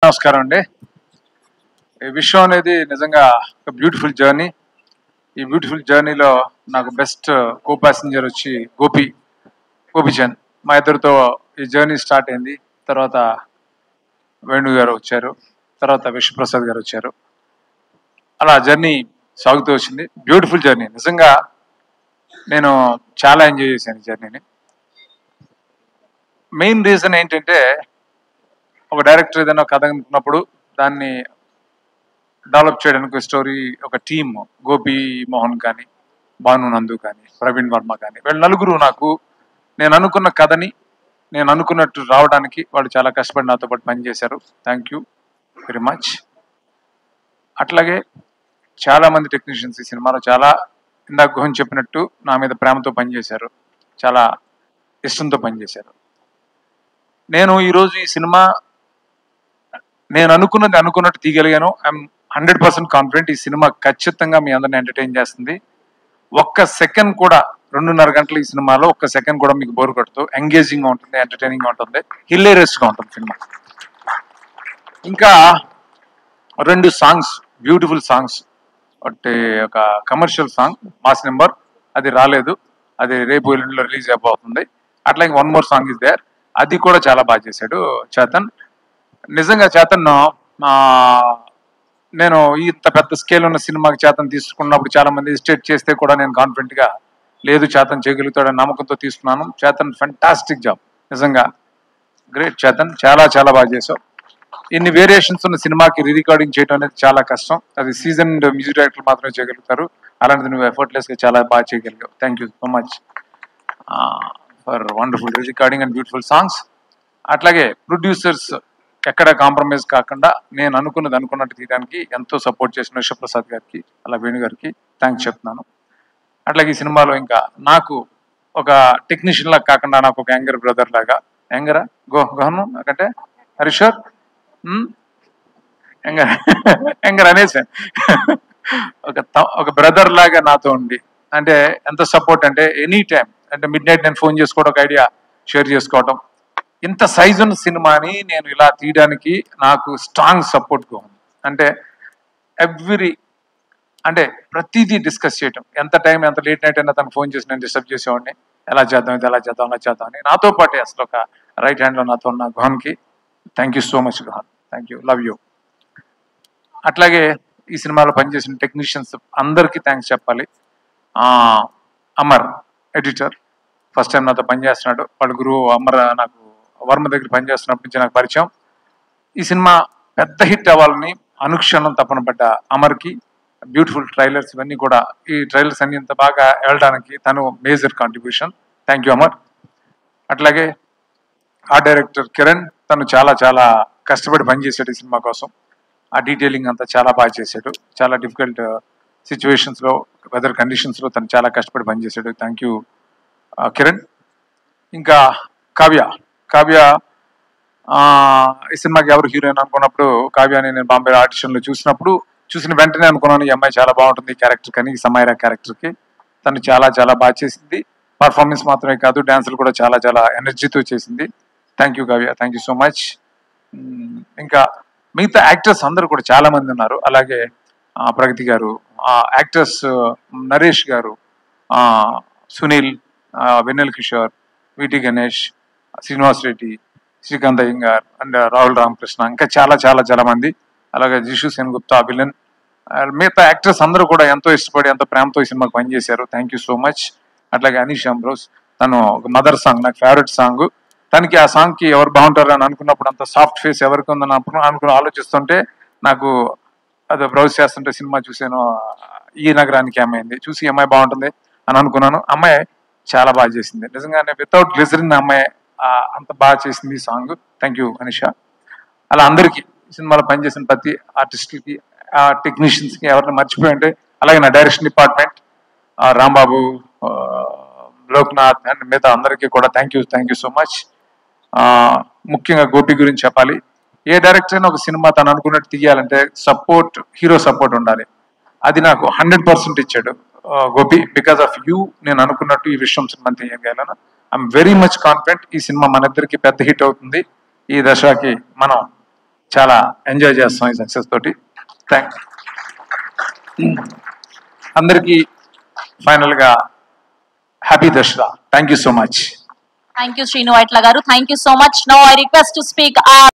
నమస్కారం అండి. ఈ విషయం అనేది నిజంగా ఒక బ్యూటిఫుల్ జర్నీ. ఈ బ్యూటిఫుల్ జర్నీలో నాకు బెస్ట్ కో ప్యాసింజర్ వచ్చి గోపిచంద్. మా ఇద్దరితో ఈ జర్నీ స్టార్ట్ అయింది. తర్వాత వేణు గారు వచ్చారు, తర్వాత విశ్వప్రసాద్ గారు వచ్చారు. అలా జర్నీ సాగుతూ వచ్చింది. Beautiful journey. నిజంగా నేను చాలా ఎంజాయ్ చేశాను ఈ జర్నీని. మెయిన్ రీజన్ ఏంటంటే, ఒక డైరెక్టర్ ఏదైనా కథ అనుకున్నప్పుడు దాన్ని డెవలప్ చేయడానికి స్టోరీ ఒక టీమ్, గోపి మోహన్ కానీ, భాను నందు కానీ, ప్రవీణ్ వర్మ కానీ, వీళ్ళు నలుగురు నాకు నేను అనుకున్న కథని నేను అనుకున్నట్టు రావడానికి వాళ్ళు చాలా కష్టపడి నాతో పాటు పనిచేశారు. Thank you very much. అట్లాగే చాలా మంది టెక్నీషియన్స్ ఈ సినిమాలో చాలా ఇందాక గుహన్ చెప్పినట్టు నా మీద ప్రేమతో పనిచేశారు, చాలా ఇష్టంతో పనిచేశారు. నేను ఈరోజు ఈ సినిమా నేను అనుకున్నట్టు తీయగలిగాను. I'm 100% confident. ఈ సినిమా ఖచ్చితంగా మీ అందరిని ఎంటర్టైన్ చేస్తుంది. ఒక్క సెకండ్ కూడా, 2.5 గంటలు ఈ సినిమాలో ఒక్క సెకండ్ కూడా మీకు బోర్ కొడుతూ ఎంగేజింగ్ గా ఉంటుంది, ఎంటర్టైనింగ్ గా ఉంటుంది, హిలేరియస్ గా ఉంటుంది సినిమా. ఇంకా 2 సాంగ్స్, బ్యూటిఫుల్ సాంగ్స్. ఒకటి ఒక కమర్షియల్ సాంగ్ మాస్ నెంబర్, అది రాలేదు, అది రేపు ఎల్లుండిలో రిలీజ్ అయిపోతుంది. అట్లా ఇంక 1 మోర్ సాంగ్ ఇస్ దేర్, అది కూడా చాలా బాగా చేశాడు చేతన్. నిజంగా చేతన్, నేను ఇంత పెద్ద స్కేల్ ఉన్న సినిమాకి చేతన్ తీసుకున్నప్పుడు చాలా మంది హెసిటేట్ చేస్తే కూడా నేను కాన్ఫిడెంట్ గా లేదు చేతన్ చేయగలుగుతాడని నమ్మకంతో తీసుకున్నాను. చేతన్ ఫెంటాస్టిక్ జాబ్, నిజంగా గ్రేట్ చేతన్, చాలా చాలా బాగా చేసావు. ఇన్ని వేరియేషన్స్ ఉన్న సినిమాకి రీ రికార్డింగ్ చేయడం అనేది చాలా కష్టం. అది సీజన్డ్ మ్యూజిక్ డైరెక్టర్ మాత్రమే చేయగలుగుతారు. అలాంటిది నువ్వు ఎఫర్ట్లెస్ గా చాలా బాగా చేయగలిగావు. Thank you so much for wonderful re recording and beautiful songs. అట్లాగే ప్రొడ్యూసర్స్ ఎక్కడ కాంప్రమైజ్ కాకుండా నేను అనుకున్నట్టు తీయడానికి ఎంతో సపోర్ట్ చేసిన విశ్వప్రసాద్ గారికి, అలా వేణు గారికి థ్యాంక్స్ చెప్తున్నాను. అట్లాగే ఈ సినిమాలో ఇంకా నాకు ఒక టెక్నీషియన్ లాగా కాకుండా నాకు ఒక యంగర్ బ్రదర్ లాగా, యంగరా గోహను నాకంటే హరీశ్వర్ యంగర్ అనేసి ఒక బ్రదర్ లాగా నాతో ఉండి, అంటే ఎంత సపోర్ట్ అంటే ఎనీ టైం, అంటే మిడ్ నైట్ నేను ఫోన్ చేసుకోవడం, ఒక ఐడియా షేర్ చేసుకోవడం. ఇంత సైజు ఉన్న సినిమాని నేను ఇలా తీయడానికి నాకు స్ట్రాంగ్ సపోర్ట్గా ఉంది. అంటే అంటే ప్రతిదీ డిస్కస్ చేయటం, ఎంత టైం ఎంత లేట్ నైట్ అయినా తను ఫోన్ చేసి నేను డిస్టర్బ్ చేసేవాడిని, ఎలా చేద్దాం ఇది ఎలా చేద్దాం అలా చేద్దాం అని. నాతో పాటే అసలు ఒక రైట్ హ్యాండ్లో నాతో ఉన్న గుహన్కి thank you so much Guhan, thank you, love you. అట్లాగే ఈ సినిమాలో పనిచేసిన టెక్నీషియన్స్ అందరికీ థ్యాంక్స్ చెప్పాలి. అమర్ ఎడిటర్ ఫస్ట్ టైం నాతో పనిచేస్తున్నాడు. వాళ్ళ గురువు అమర్ నాకు వర్మ దగ్గర పనిచేస్తున్నప్పటి నుంచి నాకు పరిచయం. ఈ సినిమా పెద్ద హిట్ అవ్వాలని అనుక్షణం తపన పడ్డ అమర్కి బ్యూటిఫుల్ ట్రైలర్స్ ఇవన్నీ కూడా, ఈ ట్రైలర్స్ అన్ని ఇంత బాగా వెళ్ళడానికి తను major contribution. Thank you Amar. అట్లాగే ఆ డైరెక్టర్ కిరణ్, తను చాలా చాలా కష్టపడి పనిచేశాడు ఈ సినిమా కోసం. ఆ డీటెయిలింగ్ అంతా చాలా బాగా చేశాడు. చాలా డిఫికల్ట్ సిచ్యువేషన్స్లో, వెదర్ కండిషన్స్లో తను చాలా కష్టపడి పనిచేశాడు. Thank you Kiran. ఇంకా కావ్య ఈ సినిమాకి ఎవరు హీరోయిన్ అనుకున్నప్పుడు కావ్యాని నేను బాంబే ఆడిషన్లో చూసిన వెంటనే అనుకున్నాను ఈ అమ్మాయి చాలా బాగుంటుంది ఈ క్యారెక్టర్ కానీ, ఈ సమైరా క్యారెక్టర్కి. తను చాలా చాలా బాగా చేసింది. పర్ఫార్మెన్స్ మాత్రమే కాదు, డాన్సులు కూడా చాలా చాలా ఎనర్జీతో చేసింది. Thank you Kavya, thank you so much. ఇంకా మిగతా యాక్టర్స్ అందరూ కూడా చాలా మంది ఉన్నారు. అలాగే ప్రగతి గారు, యాక్టర్స్ నరేష్ గారు, సునీల్, వెన్నెల కిషోర్, విటి గణేష్, శ్రీనివాస్ రెడ్డి, శ్రీకాంత్ అయ్యంగార్ అండ్ రాహుల్ రామకృష్ణ, ఇంకా చాలా చాలా చాలా మంది. అలాగే జిషు సెన్గుప్తా, విలన్, మిగతా యాక్టర్స్ అందరూ కూడా ఎంతో ఇష్టపడి ఎంతో ప్రేమతో ఈ సినిమాకి పనిచేశారు. Thank you so much. అట్లాగే అనీష్ అంబ్రోస్, తను ఒక మదర్ సాంగ్ నాకు ఫేవరెట్ సాంగ్. తనకి ఆ సాంగ్కి ఎవరు బాగుంటారు అని అనుకున్నప్పుడు, అంత సాఫ్ట్ ఫేస్ ఎవరికి ఉందని ఆలోచిస్తుంటే నాకు అది బ్రౌజ్ చేస్తుంటే సినిమా చూసాను, ఈ నగరానికి అమ్మాయింది చూసి అమ్మాయి బాగుంటుంది అని అనుకున్నాను. అమ్మాయి చాలా బాగా చేసింది, నిజంగానే వితౌట్ గ్లిజరిన్ అమ్మాయి అంత బాగా చేసింది ఈ సాంగ్. Thank you Anisha. అలా అందరికీ సినిమాలో పనిచేసిన ప్రతి ఆర్టిస్ట్కి, టెక్నీషియన్స్కి ఎవరిని మర్చిపోయి ఉంటే, అలాగే నా direction department Rambabu, Loknath and మిగతా అందరికీ కూడా థ్యాంక్ యూ సో మచ్. ముఖ్యంగా గోపి గురించి చెప్పాలి. ఏ డైరెక్టర్ అయినా ఒక సినిమా తను అనుకున్నట్టు తీయాలంటే హీరో సపోర్ట్ ఉండాలి. అది నాకు 100% ఇచ్చాడు గోపి. బికాస్ ఆఫ్ యూ నేను అనుకున్నట్టు ఈ విషయం సినిమా తీయగలను. ఐఎమ్ వెరీ మచ్ కాన్ఫిడెంట్ ఈ సినిమా మన ఇద్దరికి పెద్ద హిట్ అవుతుంది. ఈ దశకి మనం చాలా ఎంజాయ్ చేస్తాం ఈ సక్సెస్ తోటి. అందరికీ ఫైనల్గా happy Dasara. Thank you so much. Thank you, Srinu Vaitla garu. Thank you so much. Now I request to speak